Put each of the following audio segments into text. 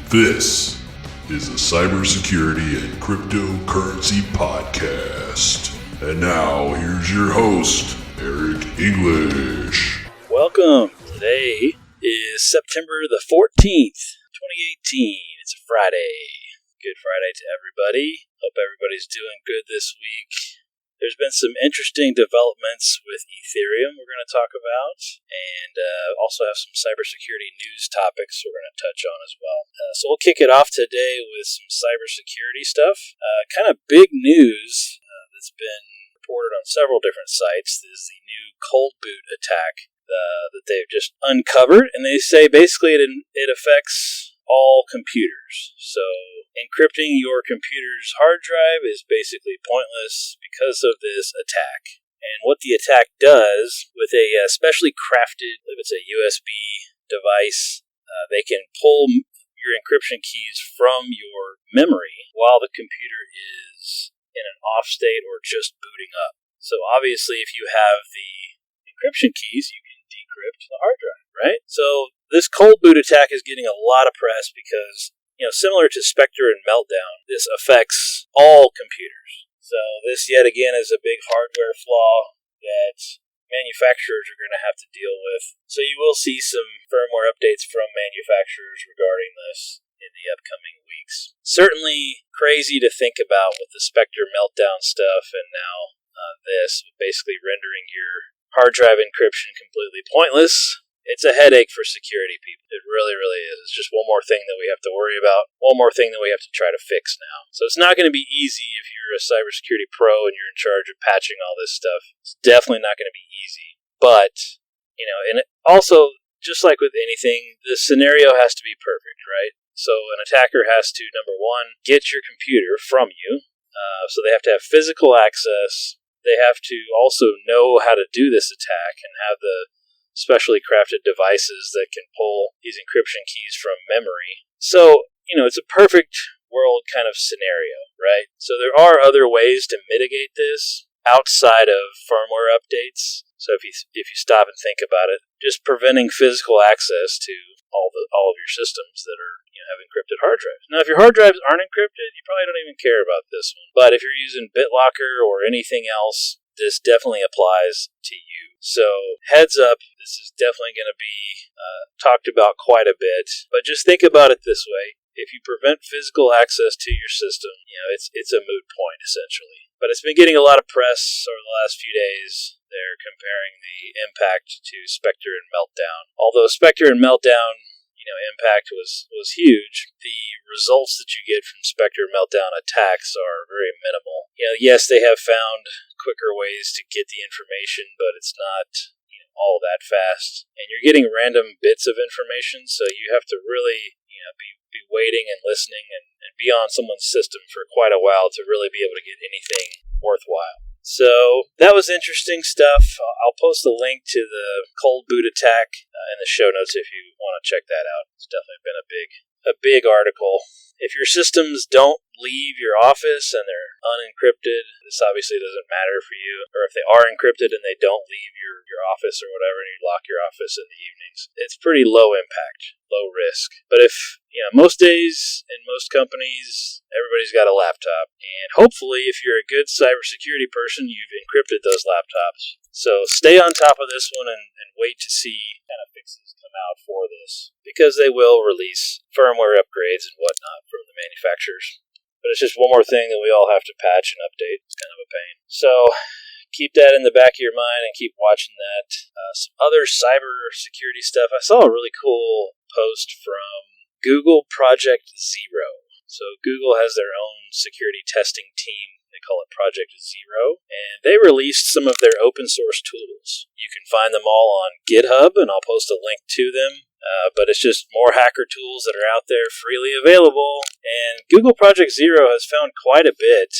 This is a cybersecurity and cryptocurrency podcast. And now, here's your host, Eric English. Welcome. Today is September the 14th, 2018. It's a Friday. Good Friday to everybody. Hope everybody's doing good this week. There's been some interesting developments with Ethereum we're going to talk about, and also have some cybersecurity news topics we're going to touch on as well. So we'll kick it off today with some cybersecurity stuff. Kind of big news that's been reported on several different sites is the new cold boot attack that they've just uncovered, and they say basically it affects all computers. So encrypting your computer's hard drive is basically pointless because of this attack. And what the attack does with a specially crafted, if it's a USB device, they can pull your encryption keys from your memory while the computer is in an off state or just booting up. So obviously if you have the encryption keys, you can decrypt the hard drive, right? So this cold boot attack is getting a lot of press because, similar to Spectre and Meltdown, this affects all computers. So this, yet again, is a big hardware flaw that manufacturers are going to have to deal with. So you will see some firmware updates from manufacturers regarding this in the upcoming weeks. Certainly crazy to think about with the Spectre Meltdown stuff, and now this, basically rendering your hard drive encryption completely pointless. It's a headache for security people. It really, really is. It's just one more thing that we have to worry about, one more thing that we have to try to fix now. So it's not going to be easy if you're a cybersecurity pro and you're in charge of patching all this stuff. It's definitely not going to be easy. But, and also, just like with anything, the scenario has to be perfect, right? So an attacker has to, number one, get your computer from you. So they have to have physical access. They have to also know how to do this attack and have the specially crafted devices that can pull these encryption keys from memory. So, it's a perfect world kind of scenario, right? So there are other ways to mitigate this outside of firmware updates. So if you stop and think about it, just preventing physical access to all of your systems that are have encrypted hard drives. Now, if your hard drives aren't encrypted, you probably don't even care about this one. But if you're using BitLocker or anything else, this definitely applies to you. So heads up, this is definitely going to be talked about quite a bit. But just think about it this way. If you prevent physical access to your system, it's a moot point, essentially. But it's been getting a lot of press over the last few days. They're comparing the impact to Spectre and Meltdown. Although Spectre and Meltdown impact was huge, the results that you get from Spectre Meltdown attacks are very minimal. Yes, they have found quicker ways to get the information, but it's not all that fast. And you're getting random bits of information, so you have to really be waiting and listening and be on someone's system for quite a while to really be able to get anything worthwhile. So that was interesting stuff. I'll post a link to the cold boot attack in the show notes if you want to check that out. It's definitely been a big article. If your systems don't leave your office and they're unencrypted, this obviously doesn't matter for you. Or if they are encrypted and they don't leave your office or whatever, and you lock your office in the evenings, it's pretty low impact, low risk. But if most days in most companies, everybody's got a laptop. And hopefully, if you're a good cybersecurity person, you've encrypted those laptops. So stay on top of this one and wait to see kind of fixes come out for this. Because they will release firmware upgrades and whatnot from the manufacturers. But it's just one more thing that we all have to patch and update. It's kind of a pain. So keep that in the back of your mind and keep watching that. Some other cybersecurity stuff. I saw a really cool post from Google Project Zero. So Google has their own security testing team. They call it Project Zero. And they released some of their open source tools. You can find them all on GitHub, and I'll post a link to them. But it's just more hacker tools that are out there freely available. And Google Project Zero has found quite a bit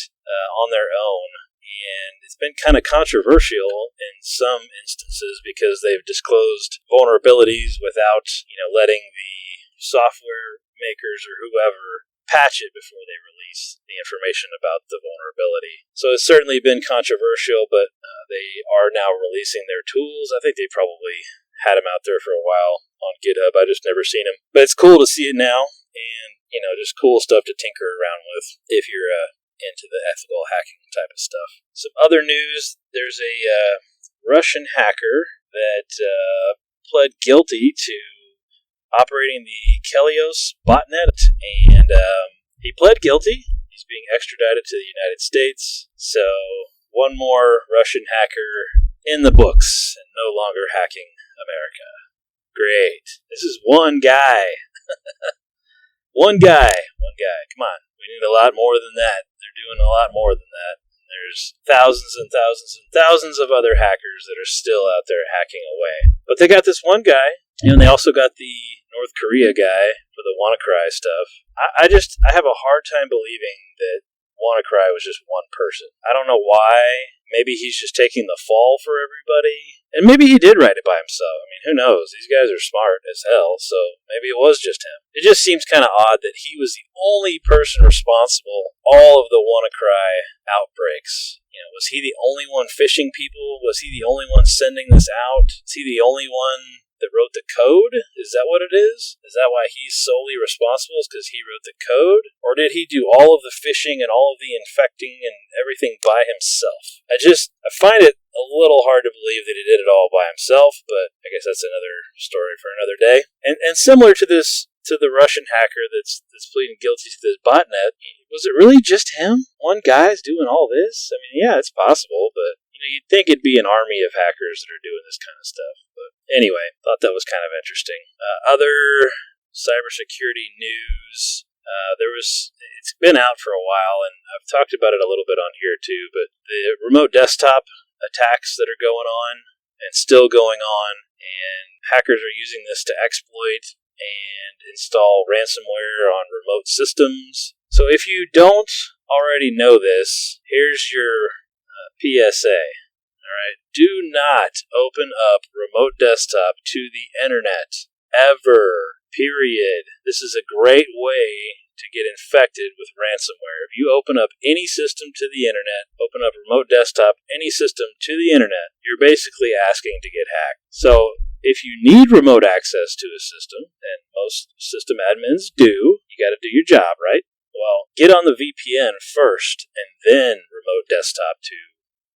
on their own. And it's been kind of controversial in some instances because they've disclosed vulnerabilities without, letting the software makers or whoever patch it before they release the information about the vulnerability. So it's certainly been controversial, but they are now releasing their tools. I think they probably had them out there for a while on GitHub. I just never seen them. But it's cool to see it now. And just cool stuff to tinker around with if you're into the ethical hacking type of stuff. Some other news, there's a Russian hacker that pled guilty to operating the Kelios botnet, and he pled guilty. He's being extradited to the United States. So one more Russian hacker in the books and no longer hacking America. Great. This is one guy. One guy. Come on. We need a lot more than that. They're doing a lot more than that. There's thousands and thousands and thousands of other hackers that are still out there hacking away. But they got this one guy, and they also got the North Korea guy for the WannaCry stuff. I have a hard time believing that WannaCry was just one person. I don't know why. Maybe he's just taking the fall for everybody. And maybe he did write it by himself. I mean, who knows? These guys are smart as hell, so maybe it was just him. It just seems kind of odd that he was the only person responsible for all of the WannaCry outbreaks. Was he the only one phishing people? Was he the only one sending this out? Is he the only one that wrote the code? Is that what it is? Is that why he's solely responsible? Is because he wrote the code? Or did he do all of the phishing and all of the infecting and everything by himself? I find it a little hard to believe that he did it all by himself, but I guess that's another story for another day. And similar to this, to the Russian hacker that's pleading guilty to this botnet, was it really just him? One guy's doing all this? I mean, yeah, it's possible, but you'd think it'd be an army of hackers that are doing this kind of stuff. But anyway, thought that was kind of interesting. Other cybersecurity news. It's been out for a while, and I've talked about it a little bit on here too, but the remote desktop attacks that are going on and still going on, and hackers are using this to exploit and install ransomware on remote systems. So if you don't already know this, here's your PSA. Alright, do not open up remote desktop to the internet. Ever. Period. This is a great way to get infected with ransomware. If you open up any system to the internet, open up remote desktop, any system to the internet, you're basically asking to get hacked. So if you need remote access to a system, and most system admins do, you got to do your job, right? Well, get on the VPN first, and then remote desktop to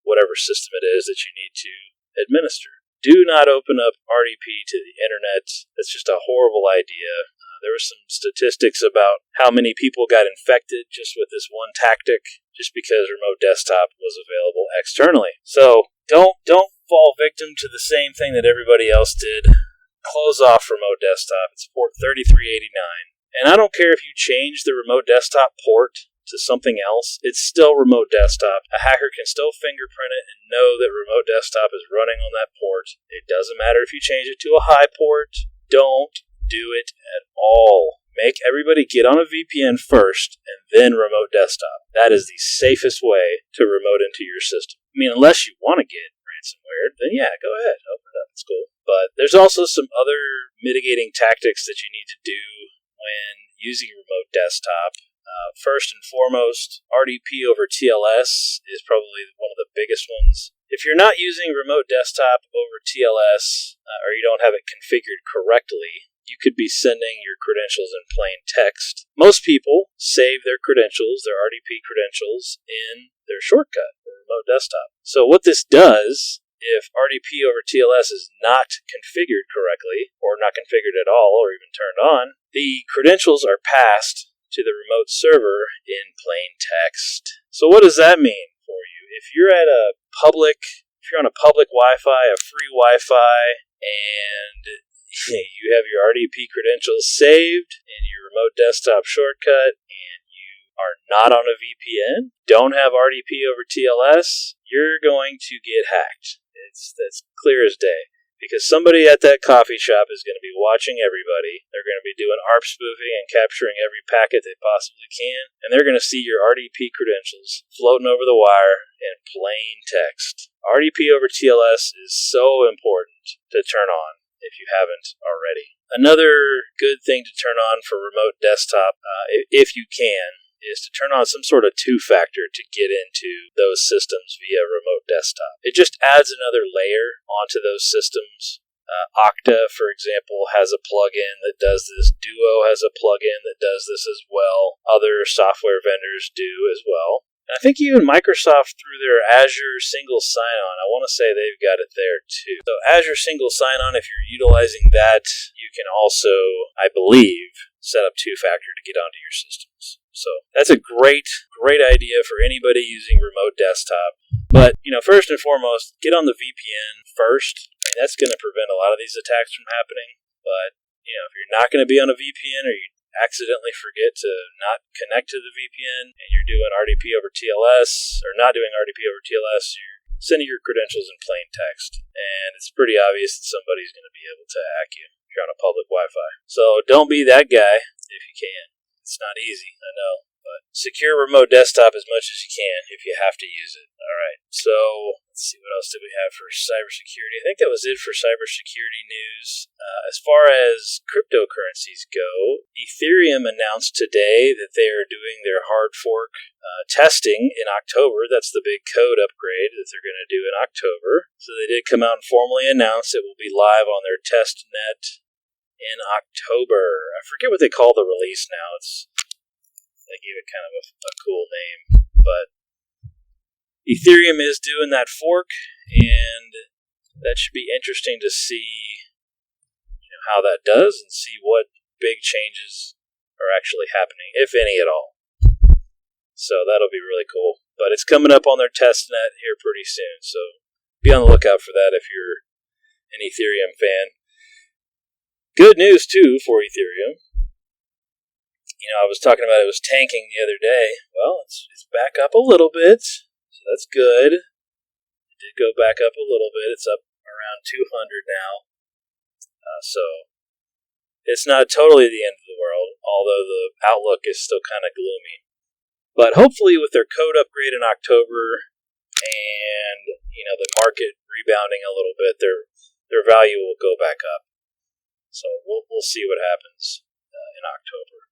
whatever system it is that you need to administer. Do not open up RDP to the internet. That's just a horrible idea. There were some statistics about how many people got infected just with this one tactic, just because remote desktop was available externally. So don't fall victim to the same thing that everybody else did. Close off remote desktop. It's port 3389. And I don't care if you change the remote desktop port to something else, it's still remote desktop. A hacker can still fingerprint it and know that remote desktop is running on that port. It doesn't matter if you change it to a high port. Don't do it at all. Make everybody get on a VPN first and then remote desktop. That is the safest way to remote into your system. I mean, unless you want to get ransomware, then yeah, go ahead, open it up, it's cool. But there's also some other mitigating tactics that you need to do when using remote desktop. First and foremost, RDP over TLS is probably one of the biggest ones. If you're not using remote desktop over TLS, or you don't have it configured correctly, you could be sending your credentials in plain text. Most people save their credentials, their RDP credentials, in their shortcut for remote desktop. So what this does, if RDP over TLS is not configured correctly, or not configured at all, or even turned on, the credentials are passed to the remote server in plain text. So what does that mean for you? If you're on a public Wi-Fi, a free Wi-Fi, and you have your RDP credentials saved in your remote desktop shortcut, and you are not on a VPN, don't have RDP over TLS, you're going to get hacked. That's clear as day. Because somebody at that coffee shop is going to be watching everybody. They're going to be doing ARP spoofing and capturing every packet they possibly can. And they're going to see your RDP credentials floating over the wire in plain text. RDP over TLS is so important to turn on if you haven't already. Another good thing to turn on for remote desktop, if you can, is to turn on some sort of two-factor to get into those systems via remote desktop. It just adds another layer onto those systems. Okta, for example, has a plugin that does this. Duo has a plugin that does this as well. Other software vendors do as well. And I think even Microsoft, through their Azure Single Sign-On, I want to say they've got it there too. So Azure Single Sign-On, if you're utilizing that, you can also, I believe, set up two-factor to get onto your systems. So that's a great idea for anybody using remote desktop. But, first and foremost, get on the VPN first. I mean, that's going to prevent a lot of these attacks from happening. But, if you're not going to be on a VPN or you accidentally forget to not connect to the VPN and you're doing RDP over TLS or not doing RDP over TLS, you're sending your credentials in plain text. And it's pretty obvious that somebody's going to be able to hack you if you're on a public Wi-Fi. So don't be that guy if you can. It's not easy, I know. But secure remote desktop as much as you can if you have to use it. All right. So let's see, what else did we have for cybersecurity? I think that was it for cybersecurity news. As far as cryptocurrencies go, Ethereum announced today that they are doing their hard fork testing in October. That's the big code upgrade that they're going to do in October. So they did come out and formally announce it will be live on their test net in October. I forget what they call the release now. They gave it kind of a cool name, but Ethereum is doing that fork, and that should be interesting to see how that does and see what big changes are actually happening, if any at all. So that'll be really cool. But it's coming up on their test net here pretty soon, so be on the lookout for that if you're an Ethereum fan. Good news, too, for Ethereum. I was talking about it was tanking the other day. Well, it's back up a little bit, so that's good. It did go back up a little bit. It's up around 200 now. So it's not totally the end of the world, although the outlook is still kind of gloomy. But hopefully with their code upgrade in October and, the market rebounding a little bit, their value will go back up. So we'll see what happens in October.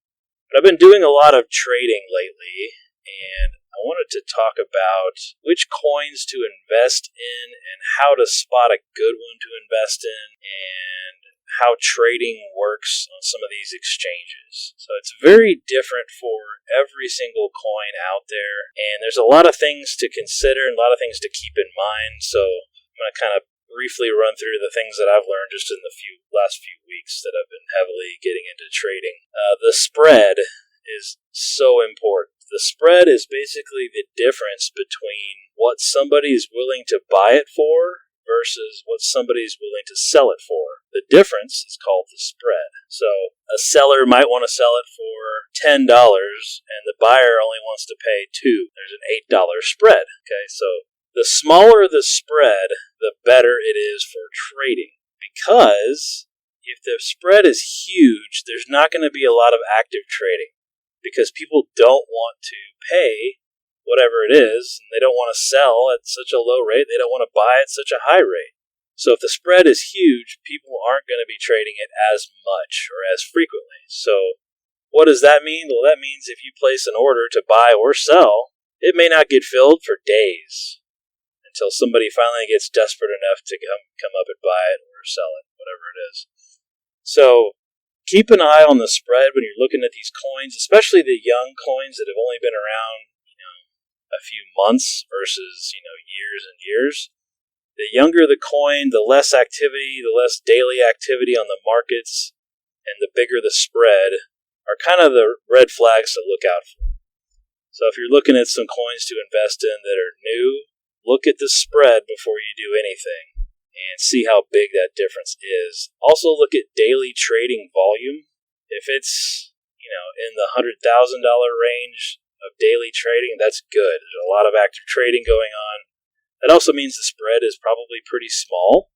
But I've been doing a lot of trading lately, and I wanted to talk about which coins to invest in and how to spot a good one to invest in and how trading works on some of these exchanges. So it's very different for every single coin out there, and there's a lot of things to consider and a lot of things to keep in mind. So I'm going to kind of briefly run through the things that I've learned just in the last few weeks that I've been heavily getting into trading. The spread is so important. The spread is basically the difference between what somebody is willing to buy it for versus what somebody is willing to sell it for. The difference is called the spread. So a seller might want to sell it for $10 and the buyer only wants to pay $2. There's an $8 spread. Okay, so the smaller the spread, the better it is for trading. Because if the spread is huge, there's not going to be a lot of active trading. Because people don't want to pay whatever it is, and they don't want to sell at such a low rate, they don't want to buy at such a high rate. So if the spread is huge, people aren't going to be trading it as much or as frequently. So what does that mean? Well, that means if you place an order to buy or sell, it may not get filled for days until somebody finally gets desperate enough to come up and buy it or sell it, whatever it is. So keep an eye on the spread when you're looking at these coins, especially the young coins that have only been around, a few months versus, years and years. The younger the coin, the less activity, the less daily activity on the markets, and the bigger the spread are kind of the red flags to look out for. So if you're looking at some coins to invest in that are new, look at the spread before you do anything and see how big that difference is. Also look at daily trading volume. If it's, in the $100,000 range of daily trading, that's good. There's a lot of active trading going on. That also means the spread is probably pretty small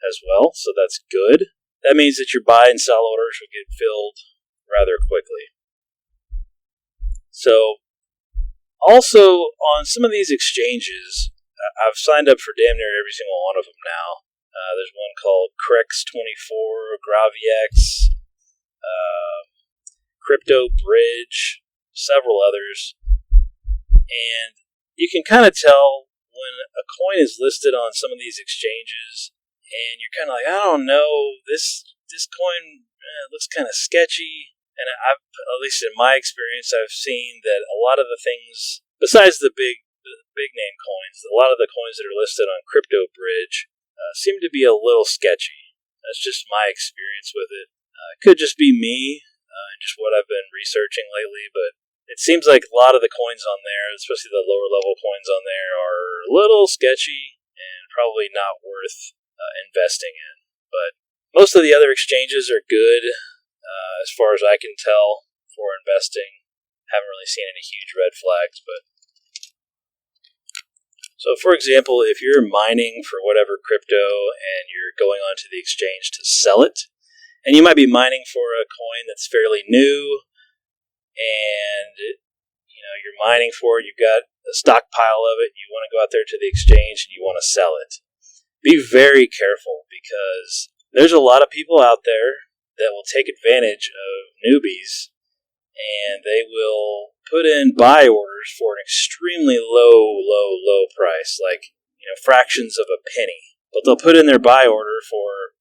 as well, so that's good. That means that your buy and sell orders will get filled rather quickly. So, also on some of these exchanges, I've signed up for damn near every single one of them now. There's one called Crex24, Graviex, Crypto Bridge, several others. And you can kind of tell when a coin is listed on some of these exchanges and you're kind of like, I don't know, this coin looks kind of sketchy. And at least in my experience, I've seen that a lot of the things, besides the big name coins, a lot of the coins that are listed on CryptoBridge seem to be a little sketchy. That's just my experience with it. It could just be me and just what I've been researching lately, but it seems like a lot of the coins on there, especially the lower level coins on there, are a little sketchy and probably not worth investing in. But most of the other exchanges are good as far as I can tell for investing. Haven't really seen any huge red flags, but so for example, if you're mining for whatever crypto and you're going onto the exchange to sell it, and you might be mining for a coin that's fairly new, and you're mining for it, you've got a stockpile of it, you want to go out there to the exchange and you want to sell it. Be very careful, because there's a lot of people out there that will take advantage of newbies, and they will put in buy orders for an extremely low price, like fractions of a penny. But they'll put in their buy order for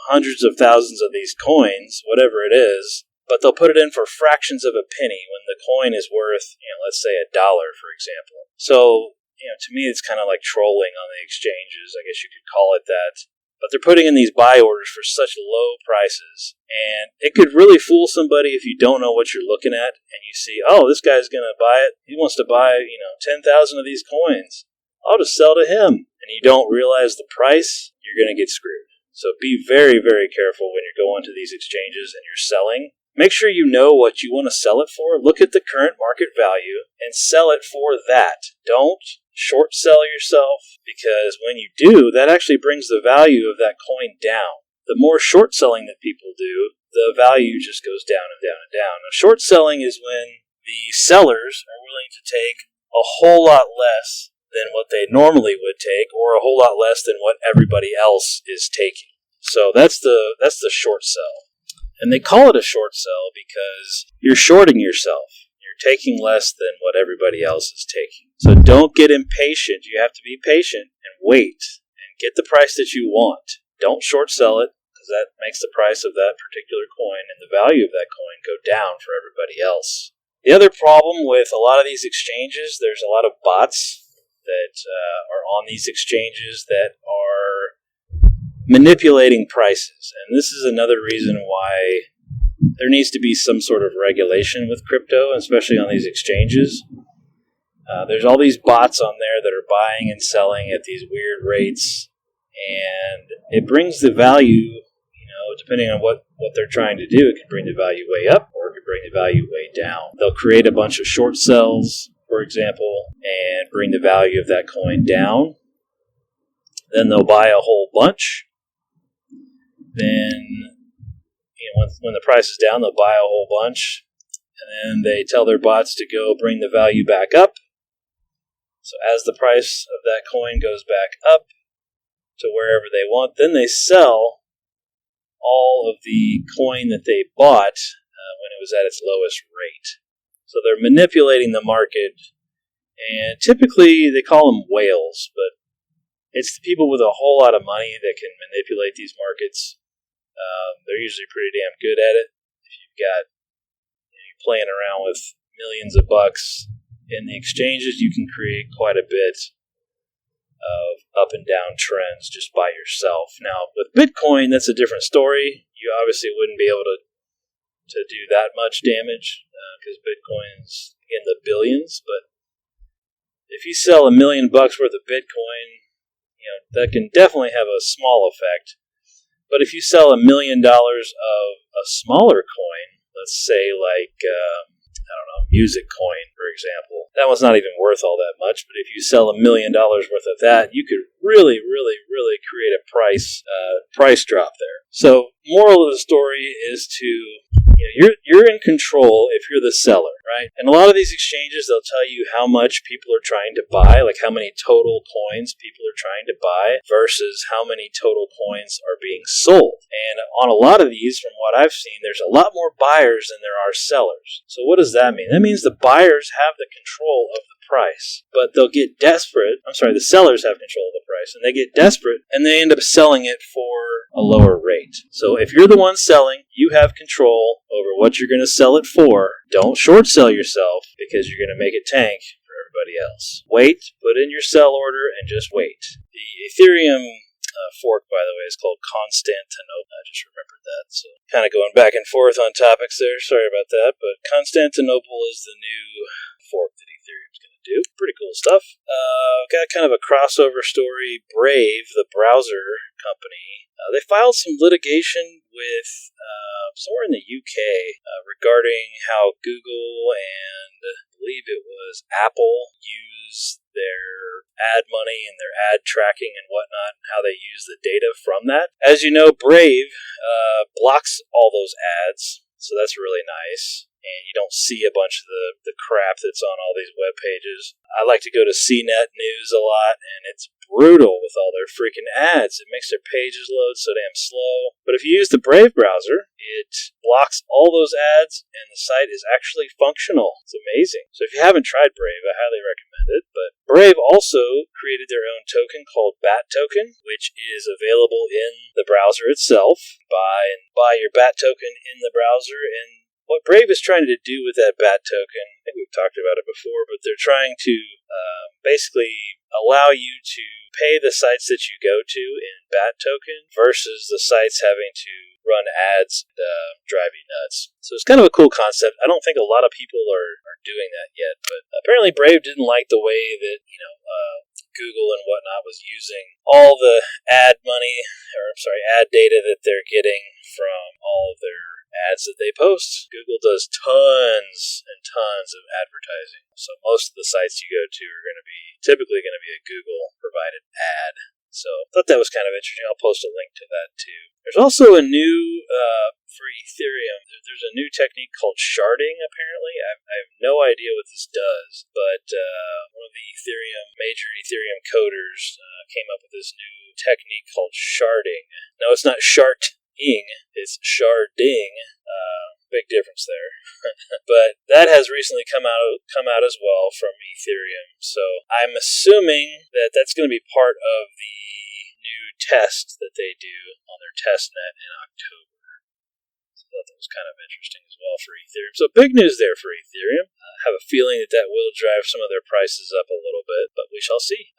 hundreds of thousands of these coins, whatever it is, but they'll put it in for fractions of a penny when the coin is worth, let's say $1, for example. So, to me, it's kind of like trolling on the exchanges, I guess you could call it that. But they're putting in these buy orders for such low prices, and it could really fool somebody if you don't know what you're looking at, and you see, oh, this guy's going to buy it. He wants to buy, 10,000 of these coins. I'll just sell to him. And you don't realize the price, you're going to get screwed. So be very, very careful when you're going to these exchanges and you're selling. Make sure you know what you want to sell it for. Look at the current market value and sell it for that. Don't short sell yourself, because when you do, that actually brings the value of that coin down. The more short selling that people do, the value just goes down and down and down. Now, short selling is when the sellers are willing to take a whole lot less than what they normally would take, or a whole lot less than what everybody else is taking. So that's the short sell. And they call it a short sell because you're shorting yourself. You're taking less than what everybody else is taking. So don't get impatient. You have to be patient and wait and get the price that you want. Don't short sell it, because that makes the price of that particular coin and the value of that coin go down for everybody else. The other problem with a lot of these exchanges, there's a lot of bots that are on these exchanges that are manipulating prices. And this is another reason why there needs to be some sort of regulation with crypto, especially on these exchanges. There's all these bots on there that are buying and selling at these weird rates, and it brings the value, depending on what they're trying to do, it could bring the value way up or it could bring the value way down. They'll create a bunch of short sells, for example, and bring the value of that coin down. Then they'll buy a whole bunch. Then when the price is down, they'll buy a whole bunch, and then they tell their bots to go bring the value back up. So as the price of that coin goes back up to wherever they want, then they sell all of the coin that they bought when it was at its lowest rate. So they're manipulating the market, and typically they call them whales, but it's the people with a whole lot of money that can manipulate these markets. They're usually pretty damn good at it. If you've got you're playing around with millions of bucks in the exchanges, you can create quite a bit of up and down trends just by yourself. Now, with Bitcoin, that's a different story. You obviously wouldn't be able to do that much damage because Bitcoin's in the billions. But if you sell $1 million worth of Bitcoin, that can definitely have a small effect. But if you sell $1 million of a smaller coin, let's say like, music coin, for example, that one's not even worth all that much. But if you sell $1 million worth of that, you could really create a price drop there. So, moral of the story is you're in control if you're the seller, right? And a lot of these exchanges, they'll tell you how much people are trying to buy, like how many total coins people are trying to buy versus how many total coins are being sold. And on a lot of these, from what I've seen, there's a lot more buyers than there are sellers. So what does that mean? That means the buyers have the control of the price. But they'll get desperate. The sellers have control of the price, and they get desperate, and they end up selling it for a lower rate. So if you're the one selling, you have control over what you're going to sell it for. Don't short sell yourself because you're going to make it tank for everybody else. Wait, put in your sell order, and just wait. The Ethereum fork, by the way, is called Constantinople. I just remembered that. So kind of going back and forth on topics there. Sorry about that. But Constantinople is the new fork that Ethereum's going to do. Pretty cool stuff. Got kind of a crossover story. Brave, the browser company, they filed some litigation with somewhere in the UK regarding how Google and I believe it was Apple use their ad money and their ad tracking and whatnot, and how they use the data from that. As you know, Brave blocks all those ads, so that's really nice. And you don't see a bunch of the crap that's on all these web pages. I like to go to CNET News a lot, and it's brutal with all their freaking ads. It makes their pages load so damn slow. But if you use the Brave browser, it blocks all those ads, and the site is actually functional. It's amazing. So if you haven't tried Brave, I highly recommend it. But Brave also created their own token called BAT token, which is available in the browser itself. Buy your BAT token in the browser, and what Brave is trying to do with that BAT token, I think we've talked about it before, but they're trying to basically allow you to pay the sites that you go to in BAT token versus the sites having to run ads and drive you nuts. So it's kind of a cool concept. I don't think a lot of people are doing that yet, but apparently Brave didn't like the way that, Google and whatnot was using all the ad data that they're getting from all of their ads that they post. Google does tons and tons of advertising. So most of the sites you go to are typically going to be a Google provided ad. So I thought that was kind of interesting. I'll post a link to that too. There's also a new, for Ethereum, there's a new technique called sharding, apparently. I have no idea what this does, but one of the major Ethereum coders came up with this new technique called sharding. No, it's not sharting, it's sharding. Big difference there. But that has recently come out as well from Ethereum. So I'm assuming that that's going to be part of the new test that they do on their testnet in October. So I thought that was kind of interesting as well for Ethereum. So big news there for Ethereum. I have a feeling that will drive some of their prices up a little bit, but we shall see.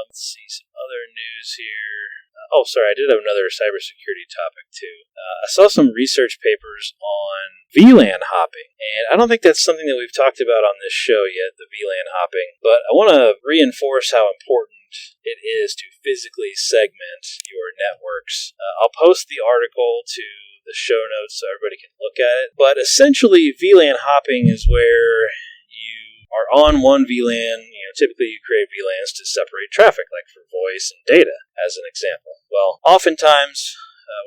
Let's see some other news here. I did have another cybersecurity topic too. I saw some research papers on VLAN hopping, and I don't think that's something that we've talked about on this show yet, the VLAN hopping, but I want to reinforce how important it is to physically segment your networks. I'll post the article to the show notes so everybody can look at it, but essentially VLAN hopping is where you are on one VLAN. Typically you create VLANs to separate traffic, like for voice and data, as an example. Well, oftentimes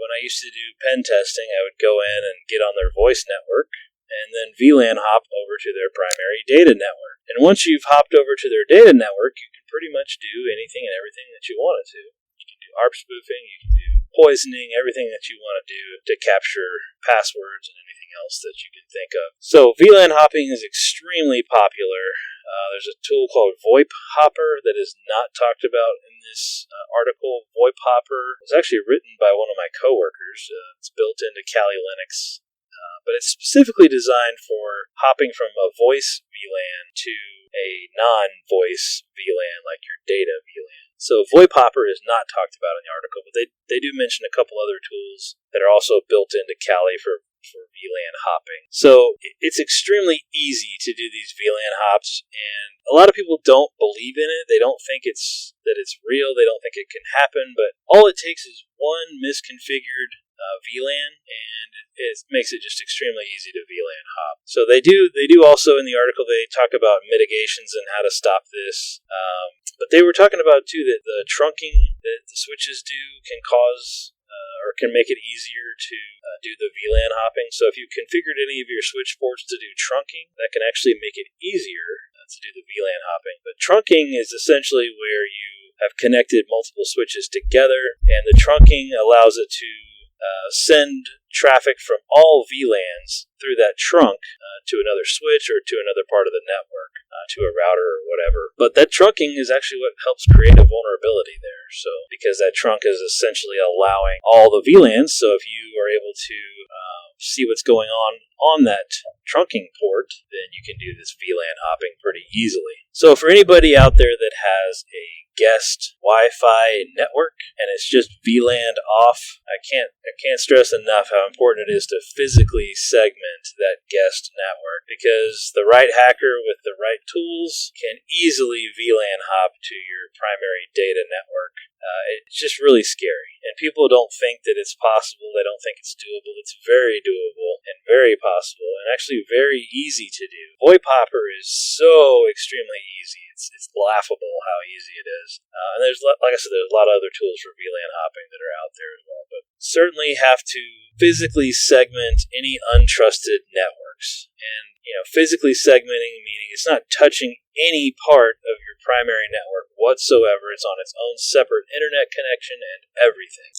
when I used to do pen testing, I would go in and get on their voice network and then VLAN hop over to their primary data network. And once you've hopped over to their data network, you can pretty much do anything and everything that you wanted to. You can do ARP spoofing, you can do poisoning, everything that you want to do to capture passwords and anything else that you can think of. So VLAN hopping is extremely popular. There's a tool called VoIP Hopper that is not talked about in this article. VoIP Hopper was actually written by one of my coworkers. It's built into Kali Linux, but it's specifically designed for hopping from a voice VLAN to a non-voice VLAN, like your data VLAN. So VoIP Hopper is not talked about in the article, but they do mention a couple other tools that are also built into Kali for VLAN hopping. So it's extremely easy to do these VLAN hops, and a lot of people don't believe in it. They don't think that it's real. They don't think it can happen, but all it takes is one misconfigured VLAN, and it makes it just extremely easy to VLAN hop. So they do also in the article, they talk about mitigations and how to stop this. But they were talking about too that the trunking that the switches do can cause or can make it easier to do the VLAN hopping. So if you configured any of your switch ports to do trunking, that can actually make it easier to do the VLAN hopping. But trunking is essentially where you have connected multiple switches together, and the trunking allows it to send traffic from all VLANs through that trunk to another switch or to another part of the network, to a router or whatever. But that trunking is actually what helps create a vulnerability there. So because that trunk is essentially allowing all the VLANs, so if you are able to see what's going on that trunking port, then you can do this VLAN hopping pretty easily. So for anybody out there that has a guest Wi-Fi network and it's just VLAN off, I can't stress enough how important it is to physically segment that guest network, because the right hacker with the right tools can easily VLAN hop to your primary data network. It's just really scary, and people don't think that it's possible. They don't think it's doable. It's very doable and very possible, and actually very easy to do. VoIP Hopper is so extremely easy. It's laughable how easy it is. And there's, like I said, there's a lot of other tools for VLAN hopping that are out there as well, but certainly have to physically segment any untrusted networks. And, physically segmenting, meaning it's not touching any part of your primary network whatsoever. It's on its own separate internet connection and everything.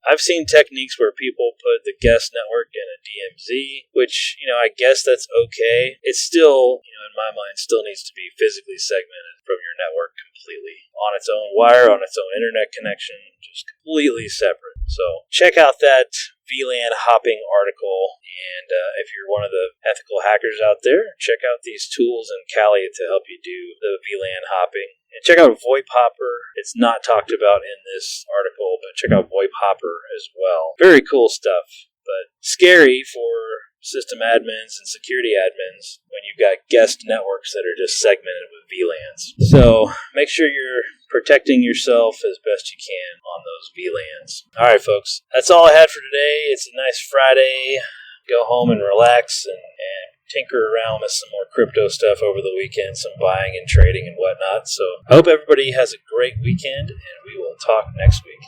I've seen techniques where people put the guest network in a DMZ, which, I guess that's okay. It's still, in my mind, still needs to be physically segmented from your network completely, on its own wire, on its own internet connection, just completely separate. So check out that VLAN hopping article, and if you're one of the ethical hackers out there, check out these tools in Kali to help you do the VLAN hopping. And check out VoIP Hopper. It's not talked about in this article, but check out VoIP Hopper as well. Very cool stuff, but scary for system admins and security admins when you've got guest networks that are just segmented with VLANs. So make sure you're protecting yourself as best you can on those VLANs. All right, folks, that's all I had for today. It's a nice Friday. Go home and relax and tinker around with some more crypto stuff over the weekend, some buying and trading and whatnot. So I hope everybody has a great weekend, and we will talk next week.